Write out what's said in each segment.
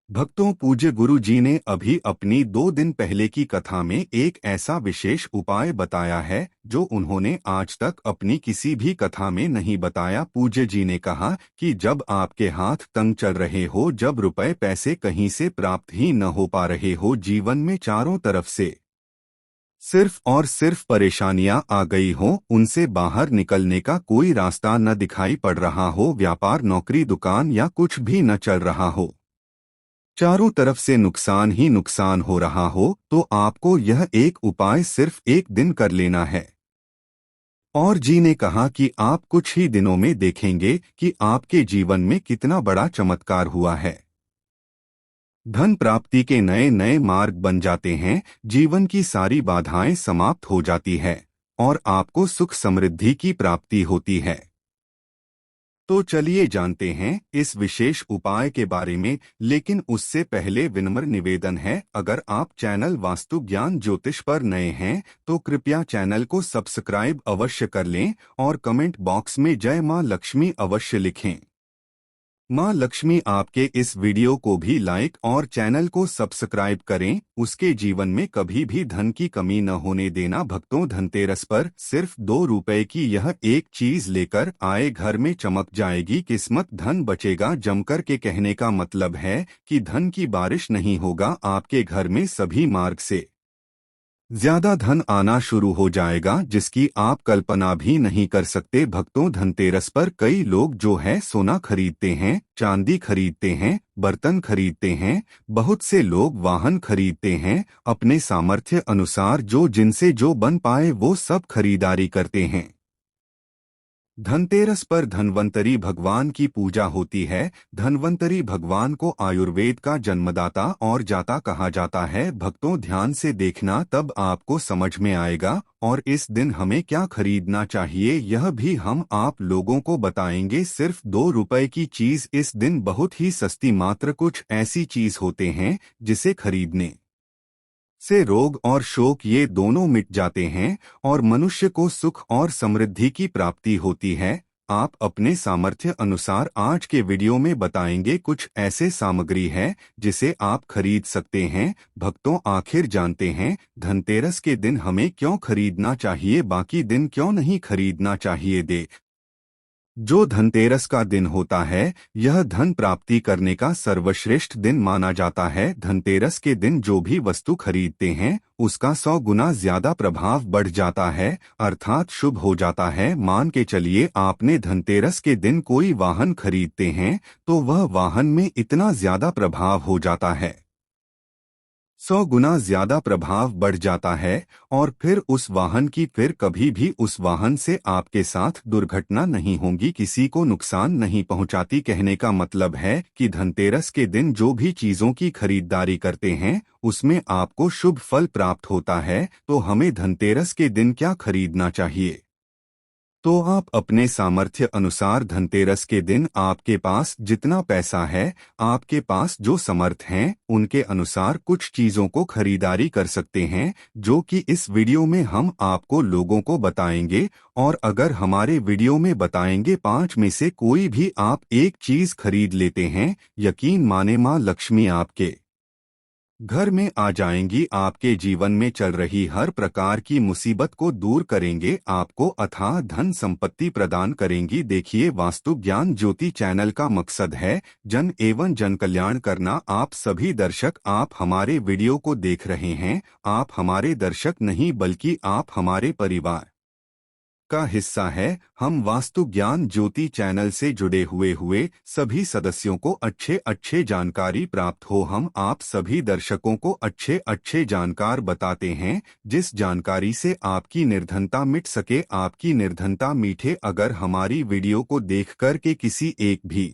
भक्तों, पूज्य गुरु जी ने अभी अपनी 2 दिन पहले की कथा में एक ऐसा विशेष उपाय बताया है जो उन्होंने आज तक अपनी किसी भी कथा में नहीं बताया। पूज्य जी ने कहा कि जब आपके हाथ तंग चल रहे हो, जब रुपए पैसे कहीं से प्राप्त ही न हो पा रहे हो, जीवन में चारों तरफ से सिर्फ और सिर्फ परेशानियां आ गई हो, उनसे बाहर निकलने का कोई रास्ता न दिखाई पड़ रहा हो, व्यापार नौकरी दुकान या कुछ भी न चल रहा हो, चारों तरफ से नुकसान ही नुकसान हो रहा हो, तो आपको यह एक उपाय सिर्फ एक दिन कर लेना है। और जी ने कहा कि आप कुछ ही दिनों में देखेंगे कि आपके जीवन में कितना बड़ा चमत्कार हुआ है। धन प्राप्ति के नए नए मार्ग बन जाते हैं, जीवन की सारी बाधाएं समाप्त हो जाती है और आपको सुख समृद्धि की प्राप्ति होती है। तो चलिए जानते हैं इस विशेष उपाय के बारे में, लेकिन उससे पहले विनम्र निवेदन है, अगर आप चैनल वास्तु ज्ञान ज्योतिष पर नए हैं तो कृपया चैनल को सब्सक्राइब अवश्य कर लें और कमेंट बॉक्स में जय मां लक्ष्मी अवश्य लिखें। मां लक्ष्मी आपके इस वीडियो को भी लाइक और चैनल को सब्सक्राइब करें, उसके जीवन में कभी भी धन की कमी न होने देना। भक्तों, धनतेरस पर सिर्फ 2 रुपए की यह एक चीज लेकर आए, घर में चमक जाएगी किस्मत, धन बचेगा जमकर के। कहने का मतलब है कि धन की बारिश नहीं होगा, आपके घर में सभी मार्ग से ज्यादा धन आना शुरू हो जाएगा जिसकी आप कल्पना भी नहीं कर सकते। भक्तों, धनतेरस पर कई लोग जो है सोना खरीदते हैं, चांदी खरीदते हैं, बर्तन खरीदते हैं, बहुत से लोग वाहन खरीदते हैं, अपने सामर्थ्य अनुसार जो जिनसे जो बन पाए वो सब खरीदारी करते हैं। धनतेरस पर धन्वंतरी भगवान की पूजा होती है। धन्वंतरी भगवान को आयुर्वेद का जन्मदाता और जाता कहा जाता है। भक्तों, ध्यान से देखना, तब आपको समझ में आएगा। और इस दिन हमें क्या खरीदना चाहिए यह भी हम आप लोगों को बताएंगे। सिर्फ 2 रुपए की चीज इस दिन बहुत ही सस्ती, मात्र कुछ ऐसी चीज होते हैं जिसे खरीदने से रोग और शोक ये दोनों मिट जाते हैं और मनुष्य को सुख और समृद्धि की प्राप्ति होती है। आप अपने सामर्थ्य अनुसार आज के वीडियो में बताएंगे कुछ ऐसे सामग्री है जिसे आप खरीद सकते हैं। भक्तों, आखिर जानते हैं धनतेरस के दिन हमें क्यों खरीदना चाहिए, बाकी दिन क्यों नहीं खरीदना चाहिए। जो धनतेरस का दिन होता है, यह धन प्राप्ति करने का सर्वश्रेष्ठ दिन माना जाता है। धनतेरस के दिन जो भी वस्तु खरीदते हैं उसका 100 गुना ज्यादा प्रभाव बढ़ जाता है, अर्थात शुभ हो जाता है। मान के चलिए आपने धनतेरस के दिन कोई वाहन खरीदते हैं तो वह वाहन में इतना ज्यादा प्रभाव हो जाता है, 100 गुना ज्यादा प्रभाव बढ़ जाता है। और फिर उस वाहन की फिर कभी भी उस वाहन से आपके साथ दुर्घटना नहीं होगी, किसी को नुकसान नहीं पहुंचाती। कहने का मतलब है कि धनतेरस के दिन जो भी चीजों की खरीदारी करते हैं उसमें आपको शुभ फल प्राप्त होता है। तो हमें धनतेरस के दिन क्या खरीदना चाहिए? तो आप अपने सामर्थ्य अनुसार धनतेरस के दिन आपके पास जितना पैसा है, आपके पास जो समर्थ हैं, उनके अनुसार कुछ चीजों को खरीदारी कर सकते हैं, जो कि इस वीडियो में हम आपको लोगों को बताएंगे। और अगर हमारे वीडियो में बताएंगे 5 में से कोई भी आप एक चीज खरीद लेते हैं, यकीन माने मां लक्ष्मी आपके घर में आ जाएंगी, आपके जीवन में चल रही हर प्रकार की मुसीबत को दूर करेंगे, आपको अथाह धन संपत्ति प्रदान करेंगी। देखिए, वास्तु ज्ञान ज्योति चैनल का मकसद है जन एवं जन कल्याण करना। आप सभी दर्शक, आप हमारे वीडियो को देख रहे हैं, आप हमारे दर्शक नहीं बल्कि आप हमारे परिवार का हिस्सा है। हम वास्तु ज्ञान ज्योति चैनल से जुड़े हुए सभी सदस्यों को अच्छे अच्छे जानकारी प्राप्त हो। हम आप सभी दर्शकों को अच्छे अच्छे जानकार बताते हैं, जिस जानकारी से आपकी निर्धनता मिट सके, आपकी निर्धनता मीठे। अगर हमारी वीडियो को देखकर के किसी एक भी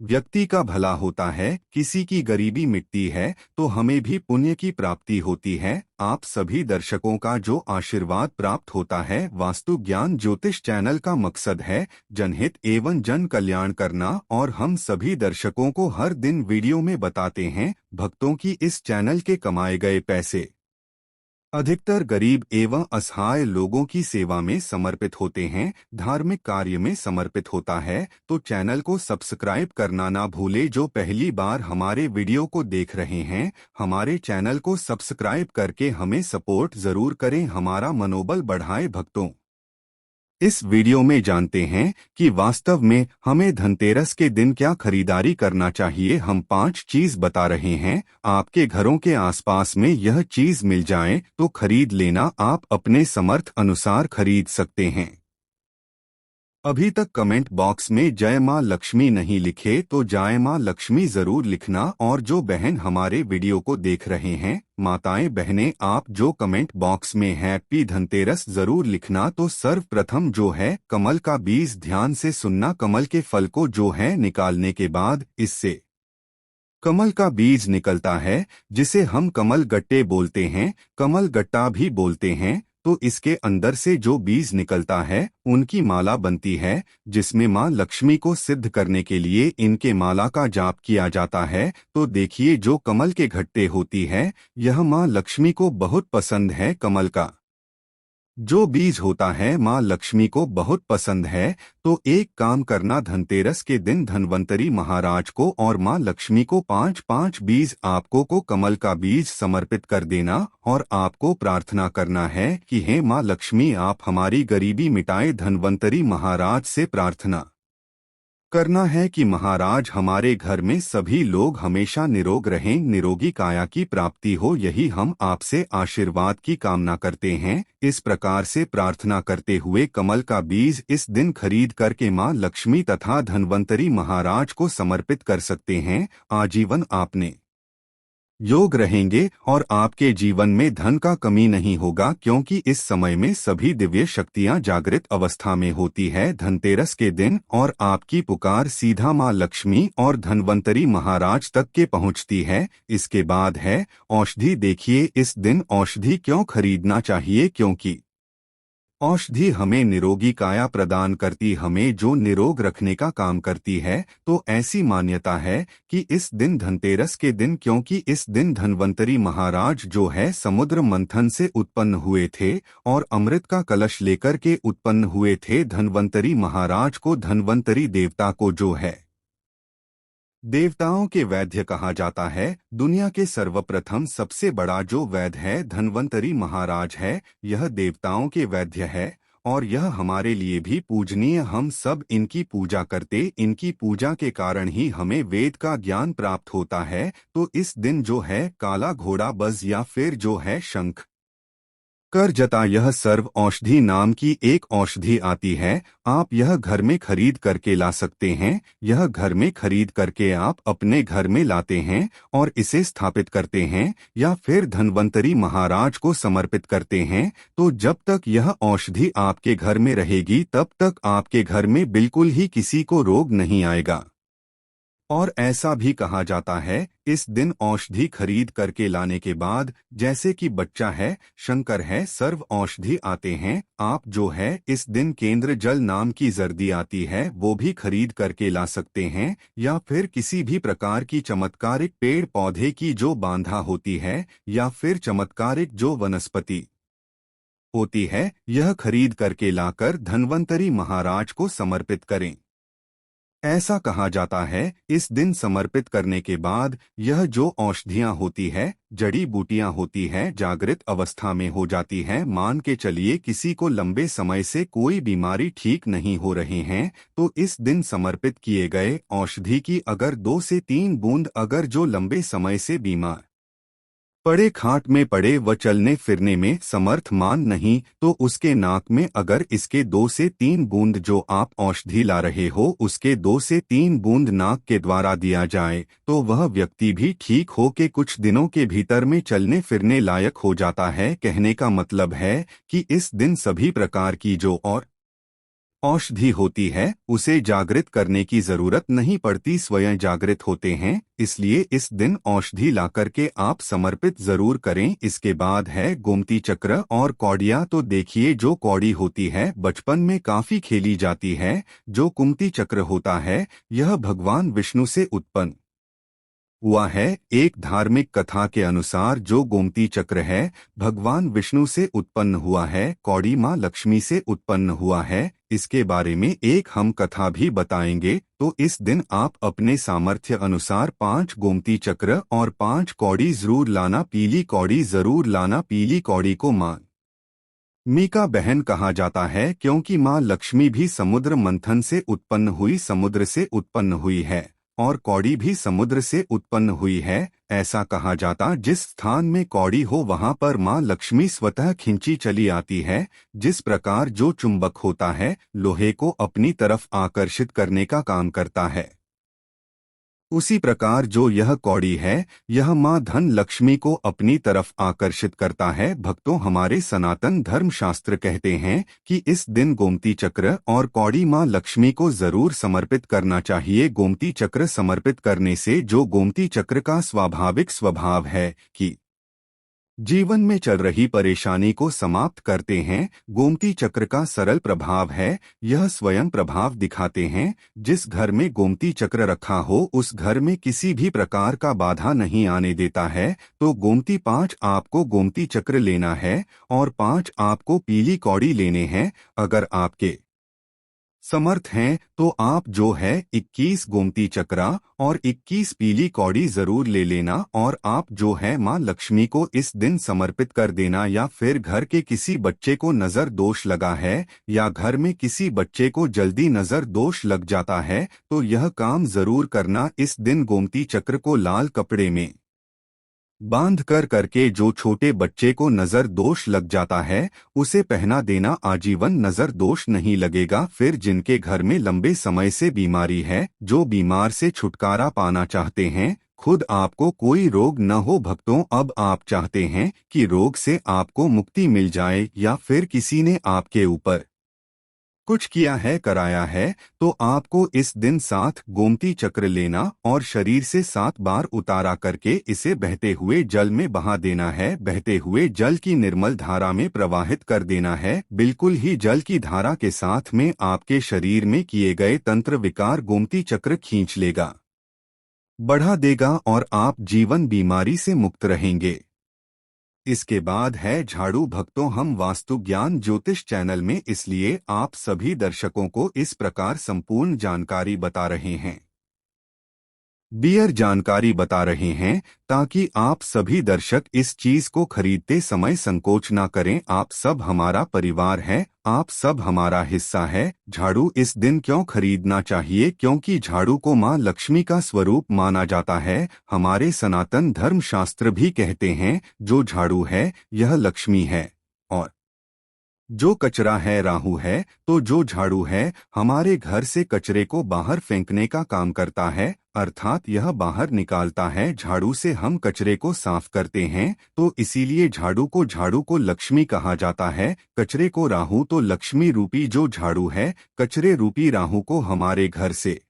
व्यक्ति का भला होता है, किसी की गरीबी मिटती है, तो हमें भी पुण्य की प्राप्ति होती है। आप सभी दर्शकों का जो आशीर्वाद प्राप्त होता है, वास्तु ज्ञान ज्योतिष चैनल का मकसद है जनहित एवं जन कल्याण करना। और हम सभी दर्शकों को हर दिन वीडियो में बताते हैं भक्तों की इस चैनल के कमाए गए पैसे अधिकतर गरीब एवं असहाय लोगों की सेवा में समर्पित होते हैं, धार्मिक कार्य में समर्पित होता है। तो चैनल को सब्सक्राइब करना ना भूले। जो पहली बार हमारे वीडियो को देख रहे हैं, हमारे चैनल को सब्सक्राइब करके हमें सपोर्ट जरूर करें, हमारा मनोबल बढ़ाए भक्तों। इस वीडियो में जानते हैं कि वास्तव में हमें धनतेरस के दिन क्या खरीदारी करना चाहिए। हम 5 चीज बता रहे हैं। आपके घरों के आसपास में यह चीज मिल जाए तो खरीद लेना। आप अपने समर्थ अनुसार खरीद सकते हैं। अभी तक कमेंट बॉक्स में जय मां लक्ष्मी नहीं लिखे तो जय मां लक्ष्मी जरूर लिखना। और जो बहन हमारे वीडियो को देख रहे हैं, माताएं बहनें, आप जो कमेंट बॉक्स में हैप्पी धनतेरस जरूर लिखना। तो सर्वप्रथम जो है कमल का बीज ध्यान से सुनना। कमल के फल को जो है निकालने के बाद इससे कमल का बीज निकलता है, जिसे हम कमल गट्टे बोलते हैं, कमल गट्टा भी बोलते हैं। तो इसके अंदर से जो बीज निकलता है उनकी माला बनती है, जिसमें मां लक्ष्मी को सिद्ध करने के लिए इनके माला का जाप किया जाता है। तो देखिए, जो कमल के गट्टे होती है, यह मां लक्ष्मी को बहुत पसंद है। कमल का जो बीज होता है माँ लक्ष्मी को बहुत पसंद है। तो एक काम करना, धनतेरस के दिन धन्वंतरी महाराज को और माँ लक्ष्मी को 5-5 बीज आपको को कमल का बीज समर्पित कर देना। और आपको प्रार्थना करना है कि हे माँ लक्ष्मी, आप हमारी गरीबी मिटाए। धन्वंतरी महाराज से प्रार्थना करना है कि महाराज हमारे घर में सभी लोग हमेशा निरोग रहें, निरोगी काया की प्राप्ति हो। यही हम आपसे आशीर्वाद की कामना करते हैं। इस प्रकार से प्रार्थना करते हुए कमल का बीज इस दिन खरीद करके मां लक्ष्मी तथा धन्वंतरी महाराज को समर्पित कर सकते हैं। आजीवन आपने योग रहेंगे और आपके जीवन में धन का कमी नहीं होगा, क्योंकि इस समय में सभी दिव्य शक्तियां जागृत अवस्था में होती है धनतेरस के दिन। और आपकी पुकार सीधा मां लक्ष्मी और धन्वंतरी महाराज तक के पहुंचती है। इसके बाद है औषधि। देखिए, इस दिन औषधि क्यों खरीदना चाहिए, क्योंकि औषधि हमें निरोगी काया प्रदान करती, हमें जो निरोग रखने का काम करती है। तो ऐसी मान्यता है कि इस दिन धनतेरस के दिन, क्योंकि इस दिन धन्वंतरी महाराज जो है समुद्र मंथन से उत्पन्न हुए थे और अमृत का कलश लेकर के उत्पन्न हुए थे। धन्वंतरी महाराज को, धन्वंतरी देवता को जो है देवताओं के वैद्य कहा जाता है। दुनिया के सर्वप्रथम सबसे बड़ा जो वैद्य है धन्वंतरी महाराज है। यह देवताओं के वैद्य है और यह हमारे लिए भी पूजनीय। हम सब इनकी पूजा करते, इनकी पूजा के कारण ही हमें वेद का ज्ञान प्राप्त होता है। तो इस दिन जो है काला घोड़ा बज या फिर जो है शंख कर जता, यह सर्व औषधि नाम की एक औषधि आती है। आप यह घर में खरीद करके ला सकते हैं। यह घर में खरीद करके आप अपने घर में लाते हैं और इसे स्थापित करते हैं या फिर धन्वंतरी महाराज को समर्पित करते हैं। तो जब तक यह औषधि आपके घर में रहेगी, तब तक आपके घर में बिल्कुल ही किसी को रोग नहीं आएगा। और ऐसा भी कहा जाता है, इस दिन औषधि खरीद करके लाने के बाद, जैसे कि बच्चा है, शंकर है, सर्व औषधि आते हैं। आप जो है इस दिन केंद्र जल नाम की जर्दी आती है, वो भी खरीद करके ला सकते हैं। या फिर किसी भी प्रकार की चमत्कारिक पेड़ पौधे की जो बांधा होती है, या फिर चमत्कारिक जो वनस्पति होती है, यह खरीद करके लाकर धन्वंतरी महाराज को समर्पित करें। ऐसा कहा जाता है, इस दिन समर्पित करने के बाद यह जो औषधियां होती है, जड़ी बूटियां होती है, जागृत अवस्था में हो जाती है। मान के चलिए किसी को लंबे समय से कोई बीमारी ठीक नहीं हो रहे हैं, तो इस दिन समर्पित किए गए औषधि की अगर 2 से 3 बूंद अगर जो लंबे समय से बीमार पड़े, खाट में पड़े व चलने फिरने में समर्थ मान नहीं, तो उसके नाक में अगर इसके 2 से 3 बूंद जो आप औषधि ला रहे हो, उसके 2 से 3 बूंद नाक के द्वारा दिया जाए, तो वह व्यक्ति भी ठीक हो के कुछ दिनों के भीतर में चलने फिरने लायक हो जाता है। कहने का मतलब है कि इस दिन सभी प्रकार की जो और औषधि होती है, उसे जागृत करने की जरूरत नहीं पड़ती, स्वयं जागृत होते हैं। इसलिए इस दिन औषधि ला करके आप समर्पित जरूर करें। इसके बाद है गोमती चक्र और कौड़ियाँ। तो देखिए, जो कौड़ी होती है बचपन में काफी खेली जाती है। जो कुमती चक्र होता है, यह भगवान विष्णु से उत्पन्न हुआ है। एक धार्मिक कथा के अनुसार जो गोमती चक्र है भगवान विष्णु से उत्पन्न हुआ है, कौड़ी माँ लक्ष्मी से उत्पन्न हुआ है। इसके बारे में एक हम कथा भी बताएंगे। तो इस दिन आप अपने सामर्थ्य अनुसार 5 गोमती चक्र और 5 कौड़ी जरूर लाना। पीली कौड़ी जरूर लाना। पीली कौड़ी को माँ मीका बहन कहा जाता है क्योंकि माँ लक्ष्मी भी समुद्र मंथन से उत्पन्न हुई, समुद्र से उत्पन्न हुई है और कौड़ी भी समुद्र से उत्पन्न हुई है। ऐसा कहा जाता जिस स्थान में कौड़ी हो वहां पर माँ लक्ष्मी स्वतः खिंची चली आती है। जिस प्रकार जो चुंबक होता है लोहे को अपनी तरफ आकर्षित करने का काम करता है, उसी प्रकार जो यह कौड़ी है यह माँ धन लक्ष्मी को अपनी तरफ आकर्षित करता है। भक्तों, हमारे सनातन धर्म शास्त्र कहते हैं कि इस दिन गोमती चक्र और कौड़ी माँ लक्ष्मी को जरूर समर्पित करना चाहिए। गोमती चक्र समर्पित करने से जो गोमती चक्र का स्वाभाविक स्वभाव है कि जीवन में चल रही परेशानी को समाप्त करते हैं। गोमती चक्र का सरल प्रभाव है, यह स्वयं प्रभाव दिखाते हैं। जिस घर में गोमती चक्र रखा हो उस घर में किसी भी प्रकार का बाधा नहीं आने देता है। तो गोमती 5 आपको गोमती चक्र लेना है और 5 आपको पीली कौड़ी लेने हैं। अगर आपके समर्थ हैं तो आप जो है 21 गोमती चक्रा और 21 पीली कौड़ी जरूर ले लेना और आप जो है माँ लक्ष्मी को इस दिन समर्पित कर देना। या फिर घर के किसी बच्चे को नजर दोष लगा है या घर में किसी बच्चे को जल्दी नजर दोष लग जाता है तो यह काम जरूर करना। इस दिन गोमती चक्र को लाल कपड़े में बांध कर करके जो छोटे बच्चे को नजर दोष लग जाता है उसे पहना देना, आजीवन नजर दोष नहीं लगेगा। फिर जिनके घर में लंबे समय से बीमारी है, जो बीमार से छुटकारा पाना चाहते हैं, खुद आपको कोई रोग न हो भक्तों, अब आप चाहते हैं कि रोग से आपको मुक्ति मिल जाए या फिर किसी ने आपके ऊपर कुछ किया है कराया है तो आपको इस दिन 7 गोमती चक्र लेना और शरीर से 7 बार उतारा करके इसे बहते हुए जल में बहा देना है। बहते हुए जल की निर्मल धारा में प्रवाहित कर देना है। बिल्कुल ही जल की धारा के साथ में आपके शरीर में किए गए तंत्र विकार गोमती चक्र खींच लेगा, बढ़ा देगा और आप जीवन बीमारी से मुक्त रहेंगे। इसके बाद है झाड़ू। भक्तों, हम वास्तु ज्ञान ज्योतिष चैनल में इसलिए आप सभी दर्शकों को इस प्रकार संपूर्ण जानकारी बता रहे हैं, बियर जानकारी बता रहे हैं ताकि आप सभी दर्शक इस चीज को खरीदते समय संकोच ना करें। आप सब हमारा परिवार है, आप सब हमारा हिस्सा है। झाड़ू इस दिन क्यों खरीदना चाहिए? क्योंकि झाड़ू को माँ लक्ष्मी का स्वरूप माना जाता है। हमारे सनातन धर्म शास्त्र भी कहते हैं जो झाड़ू है यह लक्ष्मी है और जो कचरा है राहु है। तो जो झाड़ू है हमारे घर से कचरे को बाहर फेंकने का काम करता है, अर्थात यह बाहर निकालता है। झाड़ू से हम कचरे को साफ करते हैं, तो इसीलिए झाड़ू को लक्ष्मी कहा जाता है। कचरे को राहु, तो लक्ष्मी रूपी जो झाड़ू है कचरे रूपी राहु को हमारे घर से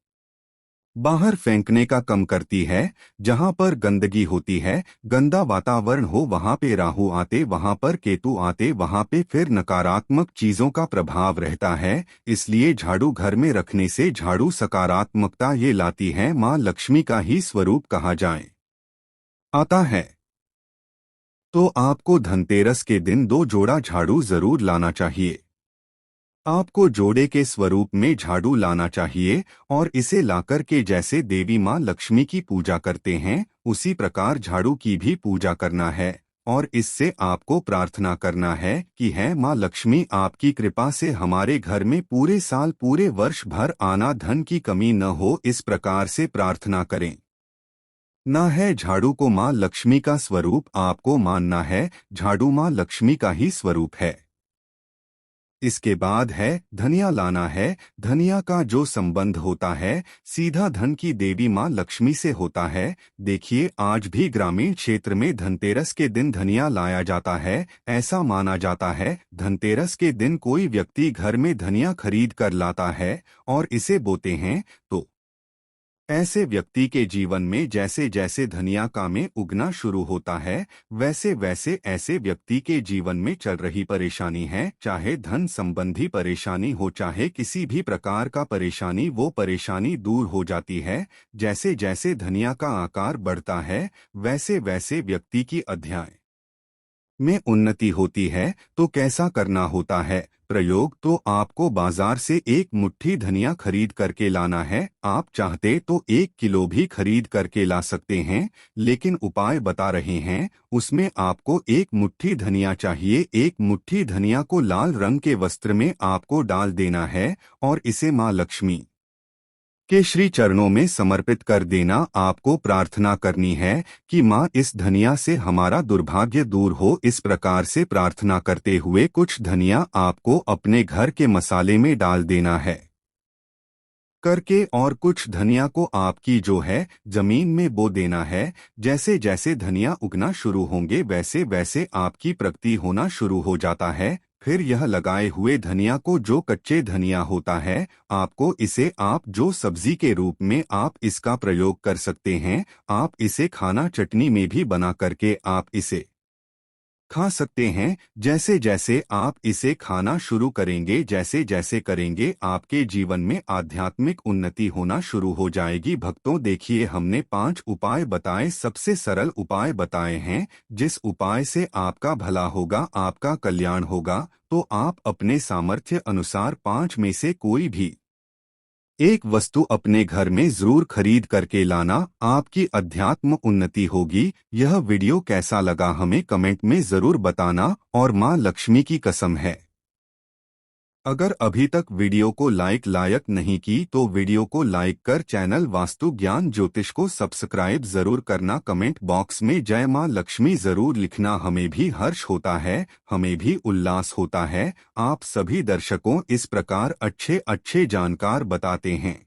बाहर फेंकने का कम करती है। जहां पर गंदगी होती है, गंदा वातावरण हो, वहां पे राहु आते, वहां पर केतु आते, वहां पे फिर नकारात्मक चीजों का प्रभाव रहता है। इसलिए झाड़ू घर में रखने से झाड़ू सकारात्मकता ये लाती है, माँ लक्ष्मी का ही स्वरूप कहा जाए आता है। तो आपको धनतेरस के दिन 2 जोड़ा झाड़ू जरूर लाना चाहिए। आपको जोड़े के स्वरूप में झाड़ू लाना चाहिए और इसे लाकर के जैसे देवी माँ लक्ष्मी की पूजा करते हैं उसी प्रकार झाड़ू की भी पूजा करना है और इससे आपको प्रार्थना करना है कि है माँ लक्ष्मी आपकी कृपा से हमारे घर में पूरे साल पूरे वर्ष भर आना धन की कमी न हो। इस प्रकार से प्रार्थना करें। ना है झाड़ू को माँ लक्ष्मी का स्वरूप आपको मानना है, झाड़ू माँ लक्ष्मी का ही स्वरूप है। इसके बाद है धनिया लाना है। धनिया का जो संबंध होता है सीधा धन की देवी माँ लक्ष्मी से होता है। देखिए, आज भी ग्रामीण क्षेत्र में धनतेरस के दिन धनिया लाया जाता है। ऐसा माना जाता है धनतेरस के दिन कोई व्यक्ति घर में धनिया खरीद कर लाता है और इसे बोते हैं तो ऐसे व्यक्ति के जीवन में जैसे जैसे धनिया का में उगना शुरू होता है, वैसे वैसे ऐसे व्यक्ति के जीवन में चल रही परेशानी है, चाहे धन संबंधी परेशानी हो चाहे किसी भी प्रकार का परेशानी, वो परेशानी दूर हो जाती है। जैसे जैसे धनिया का आकार बढ़ता है, वैसे वैसे व्यक्ति की अध्याय में उन्नति होती है। तो कैसा करना होता है प्रयोग? तो आपको बाजार से एक मुट्ठी धनिया खरीद करके लाना है। आप चाहते तो 1 किलो भी खरीद करके ला सकते हैं, लेकिन उपाय बता रहे हैं उसमें आपको एक मुट्ठी धनिया चाहिए। एक मुट्ठी धनिया को लाल रंग के वस्त्र में आपको डाल देना है और इसे माँ लक्ष्मी के श्री चरणों में समर्पित कर देना। आपको प्रार्थना करनी है कि माँ इस धनिया से हमारा दुर्भाग्य दूर हो। इस प्रकार से प्रार्थना करते हुए कुछ धनिया आपको अपने घर के मसाले में डाल देना है करके, और कुछ धनिया को आपकी जो है जमीन में बो देना है। जैसे जैसे धनिया उगना शुरू होंगे वैसे वैसे आपकी प्रगति होना शुरू हो जाता है। फिर यह लगाए हुए धनिया को, जो कच्चे धनिया होता है, आपको इसे आप जो सब्जी के रूप में आप इसका प्रयोग कर सकते हैं। आप इसे खाना चटनी में भी बना करके आप इसे खा सकते हैं। जैसे जैसे आप इसे खाना शुरू करेंगे, जैसे जैसे करेंगे, आपके जीवन में आध्यात्मिक उन्नति होना शुरू हो जाएगी। भक्तों देखिए, हमने 5 उपाय बताए, सबसे सरल उपाय बताए हैं। जिस उपाय से आपका भला होगा, आपका कल्याण होगा, तो आप अपने सामर्थ्य अनुसार 5 में से कोई भी एक वस्तु अपने घर में जरूर खरीद करके लाना। आपकी अध्यात्म उन्नति होगी। यह वीडियो कैसा लगा हमें कमेंट में जरूर बताना, और माँ लक्ष्मी की कसम है, अगर अभी तक वीडियो को लायक नहीं की तो वीडियो को लाइक कर चैनल वास्तु ज्ञान ज्योतिष को सब्सक्राइब जरूर करना। कमेंट बॉक्स में जय माँ लक्ष्मी जरूर लिखना। हमें भी हर्ष होता है, हमें भी उल्लास होता है। आप सभी दर्शकों इस प्रकार अच्छे अच्छे जानकार बताते हैं।